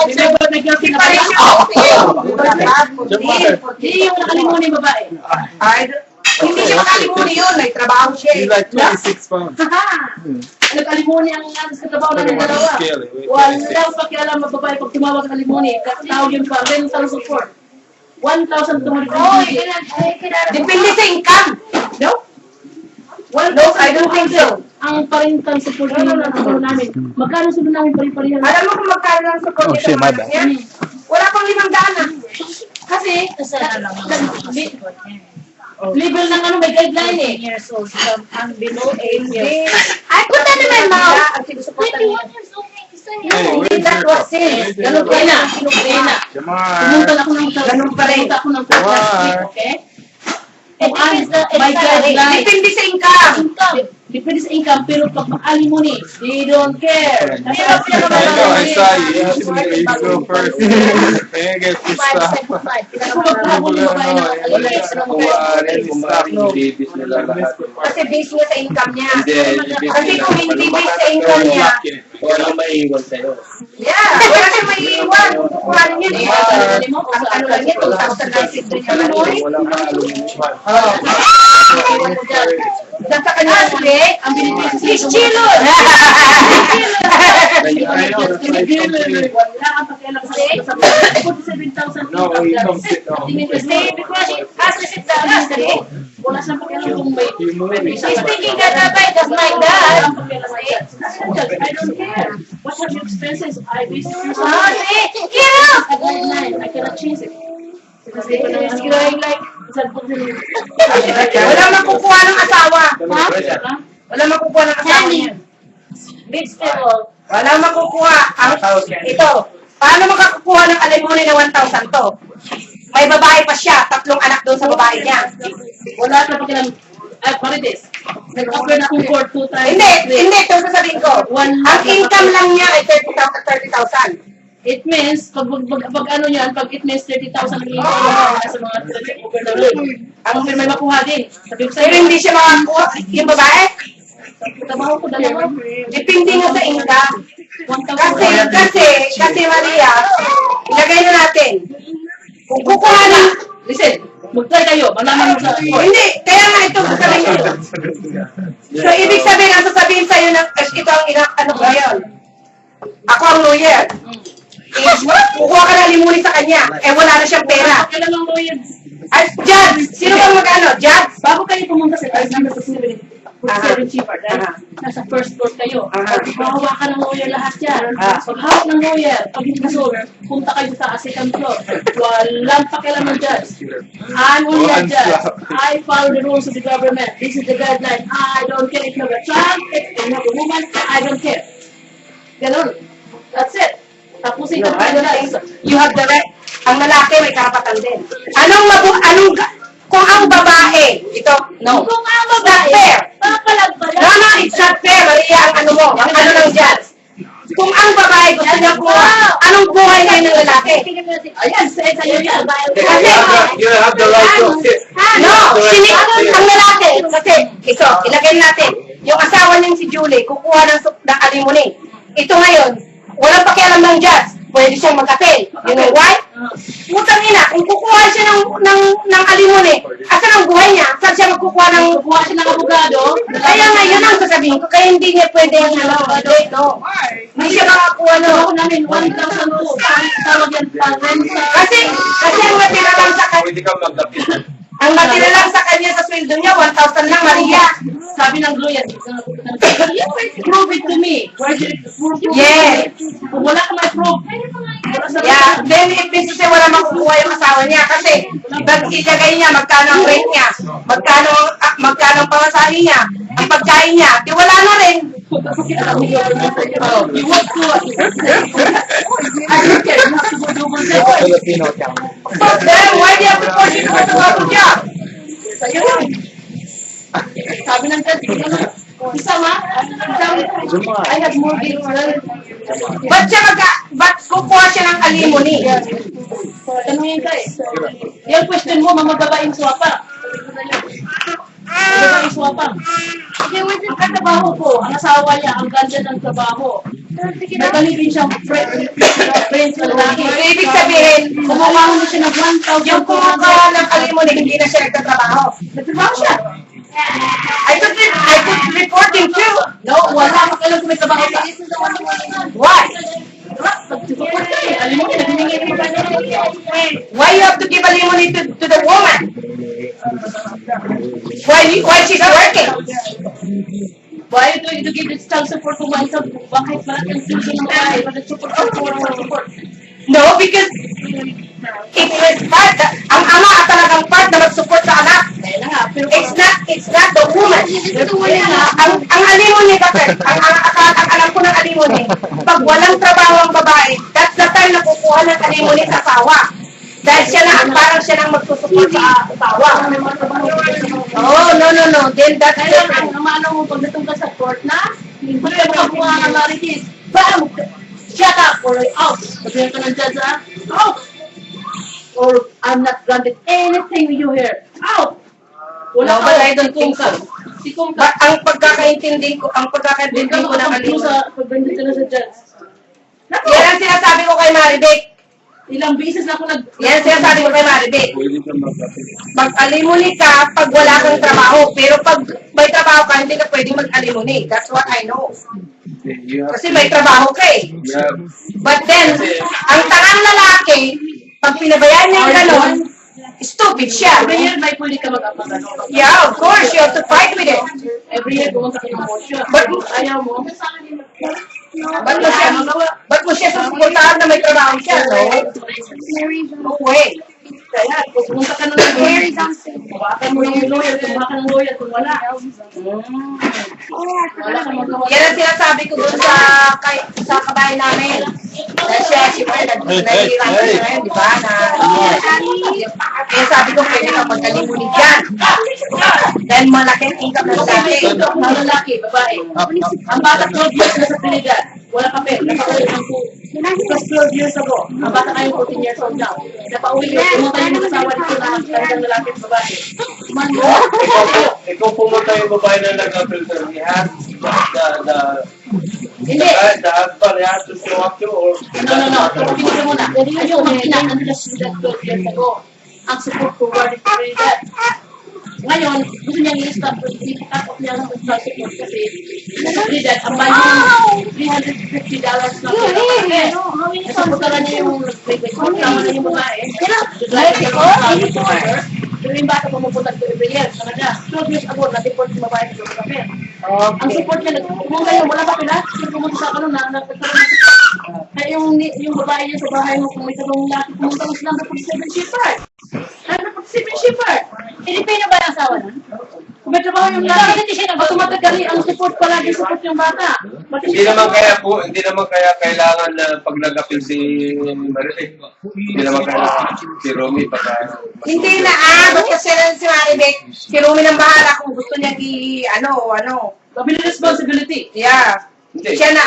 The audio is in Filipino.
Remember na guilty na ba? Hindi yung nakalimuni babae. Hindi siya makalimuni yun. May trabaho siya. He's like 26 pounds. Nag-alimuni ang sa trabaho namin dalawa. Walang pakialam ng babae pag tumawag ng alimuni. Tawag yun pa, rental support. 1,200. Depende sa income. No? Well, no, I don't think so. Ang parental support yun ang namin. Magkano sunod namin pari-parihan? Alam mo kung magkano ng support Oh, shit, my bad. Wala pang 500 na. Kasi, level ng ano, may guideline eh. Years old, below 8 years. Ay, punta naman, ma'am. 21 years old. That was it. Ganun pa na. Pumunta ako ng Ganun pa rin. Pumunta ako ng last week, okay? Kung may Depende guideline. sa income. Depende sa income, pero pag alimony, they don't care. I know, I saw you. You go first. Kaya get pissed off. Kasi based niya sa income niya. Kasi kung hindi based sa income niya, Walang maiiwan sa'yo. yeah, wala siya may iwan. Kukuhanin niya. Ang ano lang niya, 2,000 Walang maalungin. Sa kanya ulit, Ang binibigay Miss Chilo! wala kang pakialam sa 47,000 No, he comes sit down. Because she has to sit down yesterday. Wala siyang pakialam kung may She's thinking that Tatay does like that. I don't care. What are your expenses? I basically Oh, see? Yeah! a guideline. I cannot change it. Because they can It's going like, Wala wala makukuha ng asawa. Ha? Wala makukuha ng asawa niya. Big stable. Wala makukuha. Ito, paano makakukuha ng alimony na 1,000 to? May babae pa siya, 3 anak doon sa babae niya. Wala ka pakialam. Ay, Marites. Nag-offer na akong court 2 times. Hindi, ito sasabihin ko. Ang income lang niya ay 30,000. It means, pag ano yan, pag it means 30,000 ang income sa mga over the road. Ang may makuha din. Sabi ko Pero sa'yo, hindi siya makakuha. Yung babae, trabaho ko dalawa. depende nga sa income. 1,000. Kasi Maria, ilagay na natin. Kung kukuha na, Listen, mag-try kayo. Malaman mo sa court. hindi, kaya nga ito sasabihin ko. So, ibig sabihin, ang sasabihin sa'yo ng, ito ang ano ko ngayon. Ako ang lawyer. Kukuha ka na limuni sa kanya. Wala na siyang pera. Kailan lang lawyer? Ay, judge! Sino bang mag-ano? Judge? Bago kayo pumunta sa taas number 47 cheaper, nasa first floor kayo. Pag ka ng lawyer lahat yan. Pag hawak ng lawyer, pag hindi solver, punta kayo sa second floor. Walang pakialam ng judge. I'm only a judge. I follow the rules of the government. This is the guideline. I don't care if you're a child, if you're not a woman, I don't care. Ganon. That's it. Tapusin No, ka I don't na think so. You have the right. Ang lalaki may karapatan din. Kung ang babae, ito, no. Kung ang It's not fair. papalag pa No, no, it's not fair. Maria, ang ano mo, ang ano ng judge. Kung ang babae gusto niya kuha, anong buhay ngayon ng lalaki? Ayan, sa'yo yan. You have the right to sit. No, ang lalaki, kasi, ito, ilagay natin, yung asawa niyang si Julie, kukuha ng alimony. Ito ngayon, walang pakialam ng judge. Pwede siyang mag-apel. You know why? Putang ina, kung kukuha siya ng alimony, asan ang buhay niya? Saan siya magkukuha ng... Kukuha siya ng abogado. Kaya nga, yun ang sasabihin ko, kaya hindi niya pwede yung no. Hindi siya makakuha no. Ako namin 1,002. Tawag yan pa-renta. Kasi ang matira lang sa kanya, Pwede kang magdapit. ang matira lang sa kanya sa sweldo niya, 1,000 lang, Maria. Sabi ng lawyer, prove it to me. Where did it prove it? Yes. Kung wala ka may proof. Yeah, then if this is wala makukuha yung asawa niya kasi ilagay niya magkano ang rate niya, magkano ang pamasahe niya, ang pagkain niya, di wala na rin. You want to, I don't care, you have to go do one thing. Filipino account. But then, why do you have to force it to go to job? Sa'yo lang. Sabi ng judge, isa ma, I have more bills than... Ba't kukuha siya ng alimony? Tanungin ka eh. Yung question mo, mamagabaing swapa. Mamagabaing swapa. Hindi, wait, yung katrabaho ko, ang asawa niya, ang ganda ng trabaho. Nagaling din siyang friends na lalaki. So, ibig sabihin, Kumuha mo siya ng 1,000. yung kumuha ng alimony, hindi na siya nagtatrabaho. Nagtatrabaho siya. I could report him too. No, wala. Makailan kung may trabaho ka. Why? Support ka eh. Alam mo, naghihingi rin ba niya? Why you have to give alimony to the woman? Why she's working? Why do you give this child support kung bakit ang sino ng bahay? Bakit support? No, because it's part, ang ama at talagang part na mag-support sa anak. Kaya na nga, pero It's not the woman. Ang alimony kasi, ang alam ko ng alimony, pag walang trabaho ang babae, that's the time na kukuha ng alimony sa asawa. Dahil siya na, parang siya nang magsusupport sa asawa. Oh, no. Then that's kaya different. ang namano mo pagdating ka sa court na, hindi ka makakuha ng maritis. Bam! Shut up or out. Sabihin ka ng judge, out! Or I'm not granted anything you hear. Out! No, but I don't think so. Si Kung But ang pagkakaintindi ko ng alimony, pagbendit ka na sa judge. yan ang sinasabi ko kay Maribek. Ilang beses na ako Yan ang sinasabi ko kay Maribek. Pwede siya mag-apil. Mag-alimony ka pag wala kang trabaho. Pero pag may trabaho ka, hindi ka pwedeng mag-alimony. That's what I know. You have Kasi may trabaho ka eh. you have But then, ang tangang lalaki, pag pinabayaan niya yung ganon, stupid siya. Every year may pwede ka mag-apagano. Yeah, of course, you have to fight with it. Every year pumunta ka ng motion. But- Ayaw mo. Ba't mo siya susuportahan na may trabaho siya? No way. Kaya, kung pumunta ka ng lawyer, hawakan mo yung lawyer, kumuha ka ng lawyer, kung wala. Wala ka magawa. Yan ang sinasabi ko doon sa kabahay namin. Dahil siya, siyempre, nahihirap siya ngayon, di ba? Kaya sabi ko, pwede ka magkalimuni dyan. Dahil malaking income na sa Okay, akin. ito, mga lalaki, babae. Ang bata 12 years na sa Trinidad, wala papel, napauwi ng po. Because 12 years ago, ang bata kayo 14 years old now. Napauwi yun, pumunta yung mag-asawa dito na kanilang lalaki at babae. Ikaw pumunta yung babae na nag-apil sa niya. Hindi. The husband has to show up to or No. Tumakinig ka muna. Ayun, ang kinaan nila sila 12 years ago. Ang support forward ito rin that. Ngayon, gusto niyang i-stop, i-cut off niya ng support kasi nasa that, ang value $350 na kaya. Kasi pagkaran niya yung kasama na yung babae. Pero yung bata pumupunta ko every year. Talaga, 12 years ago, na-deport yung babae sa kapatid. Ang support niya, pumunta yun, wala ba pila? Kasi pumunta sa kanon na, nagkakaroon ng support. Kaya yung babae niya sa bahay mo, kung may tanong laki, pumunta mo silang 47 shipper. 47 shipper. Pilipino ba ang asawa nun? Kung may trabaho yung laki, automatically, ang support palagi support yung bata. hindi naman kaya kailangan na pag nag-apil si Maribek. Hindi naman kailangan si Romy baka Hindi na, ba't kasi si Maribek, si Rumi nang bahala kung gusto niya ano. Mabili responsibility. Yeah. Hindi. Siya na